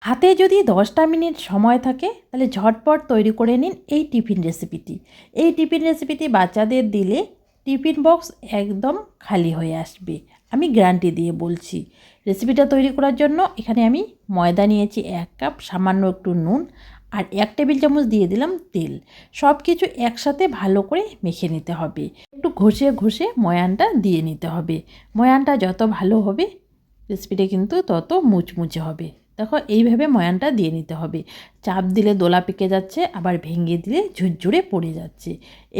হাতে যদি 10টা মিনিট সময় থাকে তাহলে ঝটপট তৈরি করে নিন এই টিফিন রেসিপিটি। এই টিফিন রেসিপিটি বাচ্চাদের দিলে টিফিন বক্স একদম খালি হয়ে আসবে, আমি গ্যারান্টি দিয়ে বলছি। রেসিপিটা তৈরি করার জন্য এখানে আমি ময়দা নিয়েছি 1 কাপ, সামান্য একটু নুন আর 1 টেবিল চামচ দিয়ে দিলাম তেল। সব কিছু একসাথে ভালো করে মেখে নিতে হবে। একটু ঘষে ঘষে ময়ানটা দিয়ে নিতে হবে। ময়ানটা যত ভালো হবে রেসিপিটা কিন্তু তত মুচমুচে হবে। দেখো এইভাবে ময়ানটা দিয়ে নিতে হবে। চাপ দিলে দোলা পেকে যাচ্ছে, আবার ভেঙে দিলে ঝুরঝুরে পড়ে যাচ্ছে।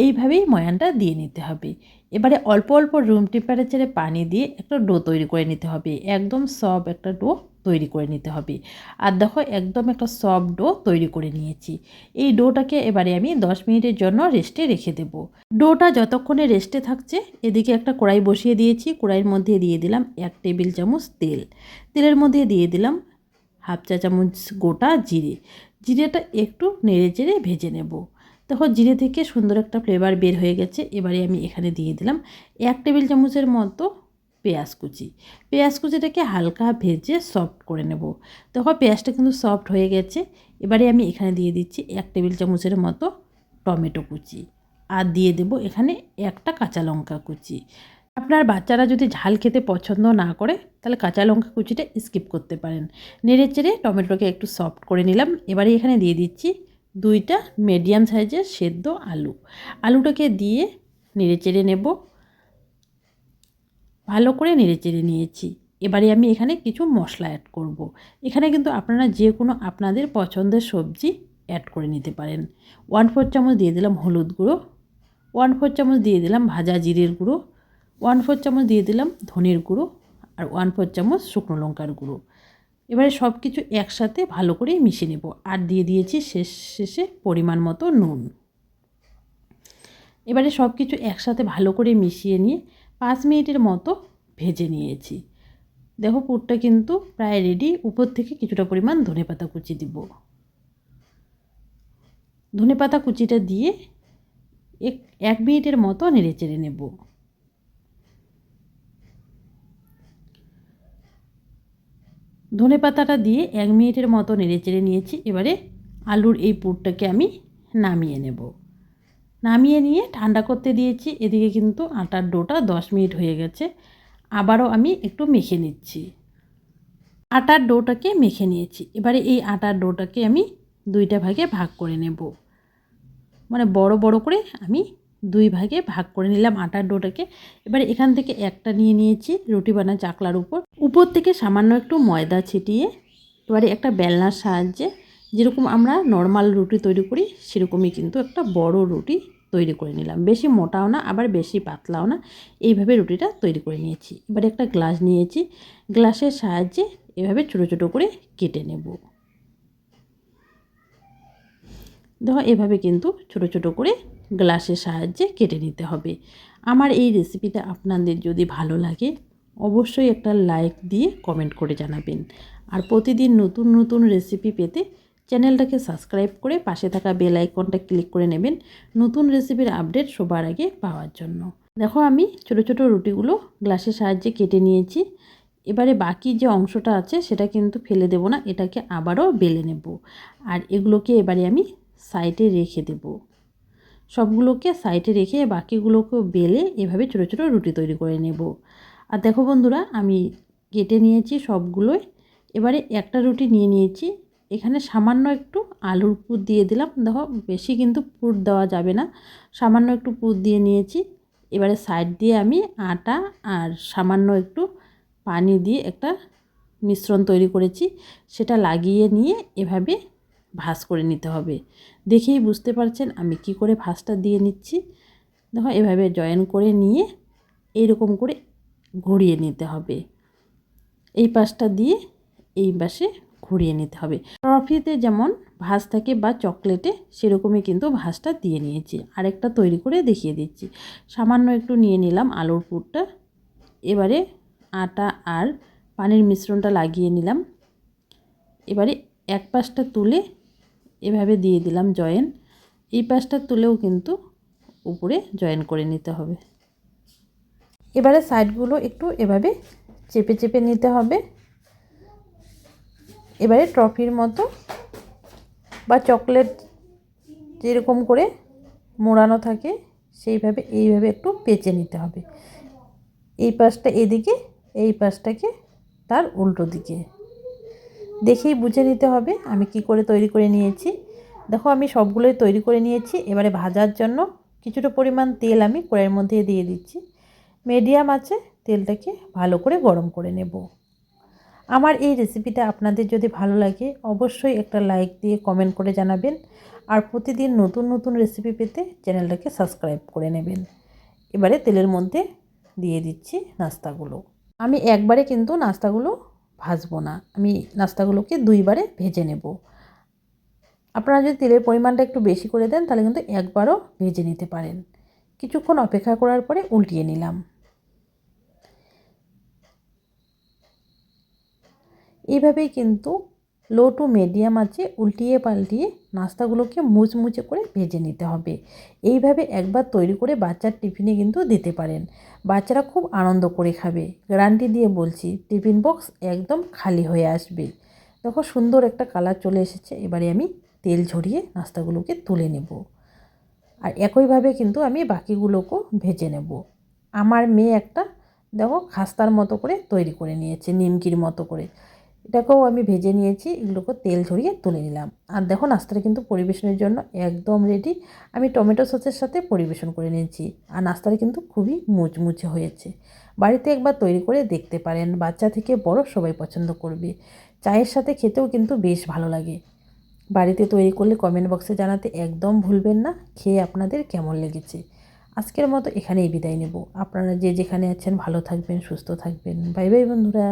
এইভাবেই ময়ানটা দিয়ে নিতে হবে। এবারে অল্প অল্প রুম টেম্পারেচারে পানি দিয়ে একটা ডো তৈরি করে নিতে হবে। একদম সফট একটা ডো তৈরি করে নিতে হবে। আর দেখো একদম একটা সফট ডো তৈরি করে নিয়েছি। এই ডোটাকে এবারে আমি 10 মিনিটের জন্য রেস্টে রেখে দেব। ডোটা যতক্ষণে রেস্টে থাকছে এদিকে একটা কড়াই বসিয়ে দিয়েছি। কড়াইয়ের মধ্যে দিয়ে দিলাম 1 টেবিল চামচ তেল। তেলের মধ্যে দিয়ে দিলাম হাফ চা চামচ গোটা জিরে। জিরেটা একটু নেড়ে চেড়ে ভেজে নেব। দেখো জিরে থেকে সুন্দর একটা ফ্লেভার বের হয়ে গেছে। এবারে আমি এখানে দিয়ে দিলাম 1 টেবিল চামচের মতো পেঁয়াজ কুচি। পেঁয়াজ কুচিটাকে হালকা ভেজে সফট করে নেব। দেখো পেঁয়াজটা কিন্তু সফট হয়ে গেছে। এবারে আমি এখানে দিয়ে দিচ্ছি 1 টেবিল চামচের মতো টমেটো কুচি, আর দিয়ে দেব এখানে একটা কাঁচা লঙ্কা কুচি। আপনার বাচ্চারা যদি ঝাল খেতে পছন্দ না করে তাহলে কাঁচা লঙ্কা কুচিটা স্কিপ করতে পারেন। নেড়ে চেড়ে টমেটোকে একটু সফট করে নিলাম। এবারে এখানে দিয়ে দিচ্ছি 2টা মিডিয়াম সাইজের সেদ্ধ আলু। আলুটাকে দিয়ে নেড়ে চেড়ে নেব। ভালো করে নেড়ে চেড়ে নিয়েছি। এবারে আমি এখানে কিছু মশলা অ্যাড করব। এখানে কিন্তু আপনারা যে কোনো আপনাদের পছন্দের সবজি অ্যাড করে নিতে পারেন। 1/4 চামচ দিয়ে দিলাম হলুদ গুঁড়ো, 1/4 চামচ দিয়ে দিলাম ভাজা জিরের গুঁড়ো, 1/4 চামচ দিয়ে দিলাম ধনের গুঁড়ো, আর 1/4 চামচ শুকনো লঙ্কার গুঁড়ো। এবারে সব কিছু একসাথে ভালো করে মিশিয়ে নেব। আর দিয়ে দিয়েছি শেষে পরিমাণ মতো নুন। এবারে সব কিছু একসাথে ভালো করে মিশিয়ে নিয়ে 5 মিনিটের মতো ভেজে নিয়েছি। দেখো পুরটা কিন্তু প্রায় রেডি। উপর থেকে কিছুটা পরিমাণ ধনেপাতা কুচি দিব। ধনেপাতা কুচিটা দিয়ে 1 মিনিটের মতো নেড়ে চেড়ে নেব। ধনেপাতাটা দিয়ে 1 মিনিটের মতো নেড়ে চেড়ে নিয়েছি। এবারে আলুর এই পুরটাকে আমি নামিয়ে নেব। নামিয়ে নিয়ে ঠান্ডা করতে দিয়েছি। এদিকে কিন্তু আটার ডোটা 10 মিনিট হয়ে গেছে। আবারও আমি একটু মেখে নিচ্ছি। আটার ডোটাকে মেখে নিয়েছি। এবারে এই আটার ডোটাকে আমি 2টা ভাগে ভাগ করে নেব। মানে বড় বড় করে আমি 2 ভাগে ভাগ করে নিলাম আটার ডোটাকে। এবারে এখান থেকে একটা নিয়ে নিয়েছি রুটি বানা চাকলার উপর থেকে সামান্য একটু ময়দা ছিটিয়ে এবারে একটা বেলনার সাহায্যে যেরকম আমরা নর্মাল রুটি তৈরি করি সেরকমই কিন্তু একটা বড় রুটি তৈরি করে নিলাম। বেশি মোটাও না আবার বেশি পাতলাও না, এইভাবে রুটিটা তৈরি করে নিয়েছি। এবারে একটা গ্লাস নিয়েছি, গ্লাসের সাহায্যে এভাবে ছোটো ছোটো করে কেটে নেব। দেখো এভাবে কিন্তু ছোটো ছোটো করে গ্লাসের সাহায্যে কেটে নিতে হবে। আমার এই রেসিপিটা আপনাদের যদি ভালো লাগে অবশ্যই একটা লাইক দিয়ে কমেন্ট করে জানাবেন। আর প্রতিদিন নতুন নতুন রেসিপি পেতে চ্যানেলটাকে সাবস্ক্রাইব করে পাশে থাকা বেল আইকনটা ক্লিক করে নেবেন নতুন রেসিপির আপডেট সবার আগে পাওয়ার জন্য। দেখো আমি ছোটো ছোটো রুটিগুলো গ্লাসের সাহায্যে কেটে নিয়েছি। এবারে বাকি যে অংশটা আছে সেটা কিন্তু ফেলে দেব না, এটাকে আবারও বেলে নেব। আর এগুলোকে এবারে আমি সাইডে রেখে দেব। সবগুলোকে সাইডে রেখে বাকিগুলোকেও বেলে এভাবে ছোটো ছোটো রুটি তৈরি করে নেব। আর দেখো বন্ধুরা আমি কেটে নিয়েছি সবগুলোই। এবারে একটা রুটি নিয়ে নিয়েছি, এখানে সামান্য একটু আলুর পুর দিয়ে দিলাম। দেখো বেশি কিন্তু পুর দেওয়া যাবে না, সামান্য একটু পুর দিয়ে নিয়েছি। এবারে সাইড দিয়ে আমি আটা আর সামান্য একটু পানি দিয়ে একটা মিশ্রণ তৈরি করেছি, সেটা লাগিয়ে নিয়ে এভাবে ভাঁজ করে নিতে হবে। দেখেই বুঝতে পারছেন আমি কি করে ভাঁজটা দিয়ে নিচ্ছি। দেখো এভাবে জয়েন করে নিয়ে এইরকম করে ঘুরিয়ে নিতে হবে। এই পাশটা দিয়ে এই পাশে ঘুরিয়ে নিতে হবে। টফিতে যেমন ভাঁজ থাকে বা চকলেটে সেরকমই কিন্তু ভাঁজটা দিয়ে নিয়েছি। আরেকটা তৈরি করে দেখিয়ে দিচ্ছি। সামান্য একটু নিয়ে নিলাম আলুর পুরটা। এবারে আটা আর পানির মিশ্রণটা লাগিয়ে নিলাম। এবারে এক পাশটা তুলে এভাবে দিয়ে দিলাম জয়েন। এই পাশটা তুলেও কিন্তু উপরে জয়েন করে নিতে হবে। এবারে সাইডগুলো একটু এভাবে চেপে চেপে নিতে হবে। এবারে ট্রফির মতো বা চকলেট যেরকম করে মোড়ানো থাকে সেইভাবে এইভাবে একটু পেঁচে নিতে হবে। এই পাশটা এদিকে, এই পাশটাকে তার উল্টো দিকে। দেখেই বুঝে নিতে হবে আমি কি করে তৈরি করে নিয়েছি। দেখো আমি সবগুলোই তৈরি করে নিয়েছি। এবারে ভাজার জন্য কিছুটা পরিমাণ তেল আমি কড়াইয়ের মধ্যে দিয়ে দিচ্ছি। মিডিয়াম আছে তেলটাকে ভালো করে গরম করে নেব। আমার এই রেসিপিটা আপনাদের যদি ভালো লাগে অবশ্যই একটা লাইক দিয়ে কমেন্ট করে জানাবেন। আর প্রতিদিন নতুন নতুন রেসিপি পেতে চ্যানেলটাকে সাবস্ক্রাইব করে নেবেন। এবারে তেলের মধ্যে দিয়ে দিচ্ছি নাস্তাগুলো। আমি একবারে কিন্তু নাস্তাগুলো ভাজবো না, আমি নাস্তাগুলোকে দুইবারে ভেজে নেব। আপনারা যদি তেলের পরিমাণটা একটু বেশি করে দেন তাহলে কিন্তু একবারও ভেজে নিতে পারেন। কিছুক্ষণ অপেক্ষা করার পরে উল্টিয়ে নিলাম। এইভাবেই কিন্তু লো টু মিডিয়াম আঁচে উল্টিয়ে পাল্টিয়ে নাস্তাগুলোকে মুচমুচে করে ভেজে নিতে হবে। এইভাবে একবার তৈরি করে বাচ্চার টিফিনে কিন্তু দিতে পারেন, বাচ্চারা খুব আনন্দ করে খাবে। গ্যারান্টি দিয়ে বলছি টিফিন বক্স একদম খালি হয়ে আসবে। দেখো সুন্দর একটা কালার চলে এসেছে। এবারে আমি তেল ঝরিয়ে নাস্তাগুলোকে তুলে নেব। আর একইভাবে কিন্তু আমি বাকিগুলোকেও ভেজে নেব। আমার মেয়ে একটা দেখো খাস্তার মতো করে তৈরি করে নিয়েছে, নিমকির মতো করে। এটাকেও আমি ভেজে নিয়েছি, এগুলোকে তেল ঝরিয়ে তুলে নিলাম। আর দেখো নাস্তাটা কিন্তু পরিবেশনের জন্য একদম রেডি। আমি টমেটো সসের সাথে পরিবেশন করে নিয়েছি। আর নাস্তাটা কিন্তু খুবই মুচমুচে হয়েছে। বাড়িতে একবার তৈরি করে দেখতে পারেন, বাচ্চা থেকে বড় সবাই পছন্দ করবে। চায়ের সাথে খেতেও কিন্তু বেশ ভালো লাগে। বাড়িতে তৈরি করলে কমেন্ট বক্সে জানাতে একদম ভুলবেন না খেয়ে আপনাদের কেমন লেগেছে। আজকের মতো এখানেই বিদায় নেব। আপনারা যে যেখানে আছেন ভালো থাকবেন, সুস্থ থাকবেন। বাই বাই বন্ধুরা।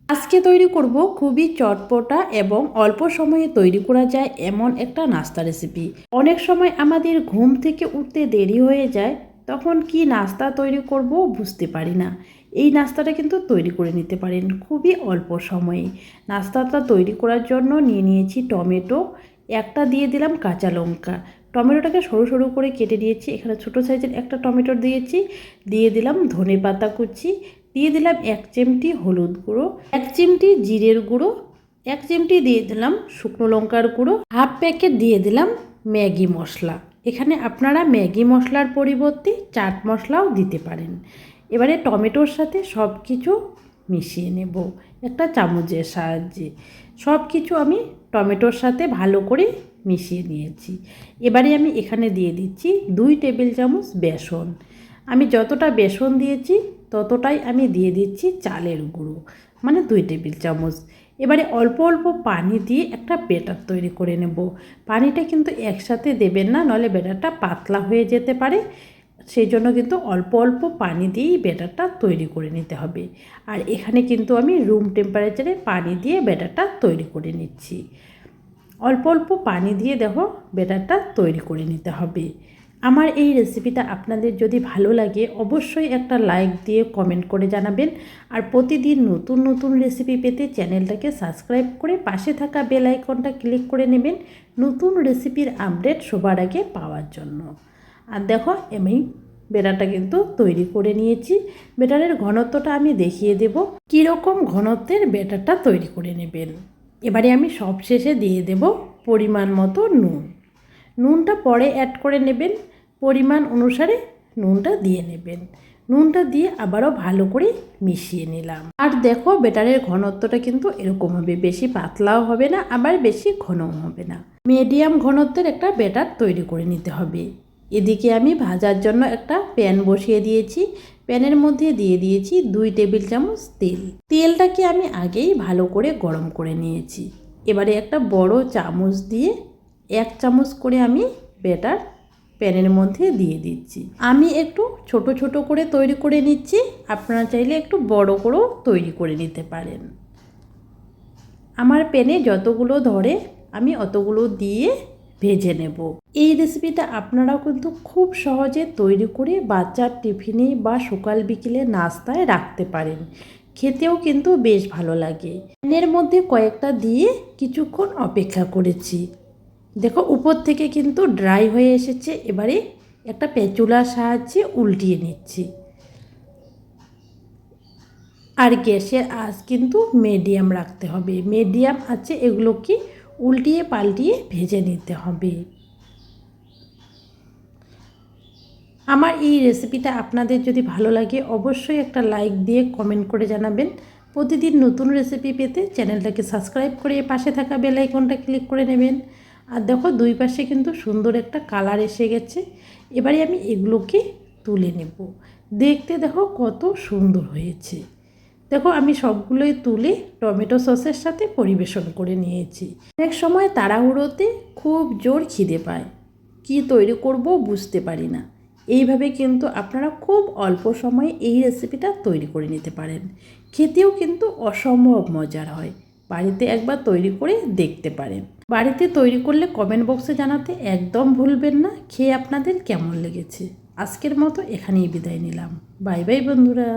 আজকে তৈরি করব খুবই চটপটা এবং অল্প সময়ে তৈরি করা যায় এমন একটা নাস্তা রেসিপি। অনেক সময় আমাদের ঘুম থেকে উঠতে দেরি হয়ে যায়, তখন কি নাস্তা তৈরি করব বুঝতে পারি না। এই নাস্তাটা কিন্তু তৈরি করে নিতে পারেন খুবই অল্প সময়ে। নাস্তাটা তৈরি করার জন্য নিয়ে নিয়েছি টমেটো, একটা দিয়ে দিলাম কাঁচা লঙ্কা। টমেটোটাকে সরু সরু করে কেটে নিয়েছি। এখানে ছোটো সাইজের একটা টমেটো দিয়েছি। দিয়ে দিলাম ধনেপাতা কুচি, দিয়ে দিলাম 1 চিমটি হলুদ গুঁড়ো, 1 চিমটি জিরের গুঁড়ো, 1 চিমটি দিয়ে দিলাম শুকনো লঙ্কার গুঁড়ো, হাফ প্যাকেট দিয়ে দিলাম ম্যাগি মশলা। এখানে আপনারা ম্যাগি মশলার পরিবর্তে চাট মশলাও দিতে পারেন। এবারে টমেটোর সাথে সব কিছু মিশিয়ে নেব একটা চামচের সাহায্যে। সব কিছু আমি টমেটোর সাথে ভালো করে মিশিয়ে নিয়েছি। এবারে আমি এখানে দিয়ে দিচ্ছি 2 টেবিল চামচ বেসন। আমি যতটা বেসন দিয়েছি ততটাই আমি দিয়ে দিচ্ছি চালের গুঁড়ো, মানে 2 টেবিল চামচ। এবারে অল্প অল্প পানি দিয়ে একটা ব্যাটার তৈরি করে নেব। পানিটা কিন্তু একসাথে দেবেন না, নাহলে ব্যাটারটা পাতলা হয়ে যেতে পারে। সেই জন্য কিন্তু অল্প অল্প পানি দিয়েই ব্যাটারটা তৈরি করে নিতে হবে। আর এখানে কিন্তু আমি রুম টেম্পারেচারে পানি দিয়ে ব্যাটারটা তৈরি করে নিচ্ছি। অল্প অল্প পানি দিয়ে দেখো ব্যাটারটা তৈরি করে নিতে হবে। আমার এই রেসিপিটা আপনাদের যদি ভালো লাগে অবশ্যই একটা লাইক দিয়ে কমেন্ট করে জানাবেন। আর প্রতিদিন নতুন নতুন রেসিপি পেতে চ্যানেলটাকে সাবস্ক্রাইব করে পাশে থাকা বেল আইকনটা ক্লিক করে নেবেন নতুন রেসিপির আপডেট সবার আগে পাওয়ার জন্য। আর দেখো আমি ব্যাটারটা কিন্তু তৈরি করে নিয়েছি। ব্যাটারের ঘনত্বটা আমি দেখিয়ে দেব কীরকম ঘনত্বের ব্যাটারটা তৈরি করে নেবেন। এবারে আমি সব শেষে দিয়ে দেব পরিমাণ মতো নুন। নুনটা পরে অ্যাড করে নেবেন, পরিমাণ অনুসারে নুনটা দিয়ে নেবেন। নুনটা দিয়ে আবারও ভালো করে মিশিয়ে নিলাম। আর দেখো ব্যাটারের ঘনত্বটা কিন্তু এরকম হবে, বেশি পাতলাও হবে না আবার বেশি ঘনও হবে না, মিডিয়াম ঘনত্বের একটা ব্যাটার তৈরি করে নিতে হবে। এদিকে আমি ভাজার জন্য একটা প্যান বসিয়ে দিয়েছি। প্যানের মধ্যে দিয়ে দিয়েছি 2 টেবিল চামচ তেল। তেলটাকে আমি আগেই ভালো করে গরম করে নিয়েছি। এবারে একটা বড় চামচ দিয়ে 1 চামচ করে আমি ব্যাটার প্যানের মধ্যে দিয়ে দিচ্ছি। আমি একটু ছোট ছোট করে তৈরি করে নিচ্ছি, আপনারা চাইলে একটু বড় করেও তৈরি করে নিতে পারেন। আমার প্যানে যতগুলো ধরে আমি অতগুলো দিয়ে ভেজে নেব। এই রেসিপিটা আপনারাও কিন্তু খুব সহজে তৈরি করে বাচ্চার টিফিনে বা সকাল বিকেলে নাস্তায় রাখতে পারেন। খেতেও কিন্তু বেশ ভালো লাগে। প্যানের মধ্যে কয়েকটা দিয়ে কিছুক্ষণ অপেক্ষা করেছি। দেখো উপর থেকে কিন্তু ড্রাই হয়ে এসেছে। এবারে একটা প্যাচুলার সাহায্যে উল্টিয়ে নিচ্ছি। আর গ্যাসের আঁচ কিন্তু মিডিয়াম রাখতে হবে। মিডিয়াম আছে এগুলোকে উল্টিয়ে পাল্টিয়ে ভেজে নিতে হবে। আমার এই রেসিপিটা আপনাদের যদি ভালো লাগে অবশ্যই একটা লাইক দিয়ে কমেন্ট করে জানাবেন। প্রতিদিন নতুন রেসিপি পেতে চ্যানেলটাকে সাবস্ক্রাইব করে পাশে থাকা বেল আইকনটা ক্লিক করে নেবেন। আর দেখো দুই পাশে কিন্তু সুন্দর একটা কালার এসে গেছে। এবারে আমি এগুলোকে তুলে নেব। দেখতে দেখো কত সুন্দর হয়েছে। দেখো আমি সবগুলোই তুলে টমেটো সসের সাথে পরিবেশন করে নিয়েছি। অনেক সময় তাড়াহুড়োতে খুব জোর খিদে পায়, কি তৈরি করব বুঝতে পারি না। এইভাবে কিন্তু আপনারা খুব অল্প সময়ে এই রেসিপিটা তৈরি করে নিতে পারেন। খেতেও কিন্তু অসম্ভব মজার হয়। বাড়িতে একবার তৈরি করে দেখতে পারেন। বাড়িতে তৈরি করলে কমেন্ট বক্সে জানাতে একদম ভুলবেন না খেয়ে আপনাদের কেমন লেগেছে। আজকের মতো এখানেই বিদায় নিলাম। বাই বাই বন্ধুরা।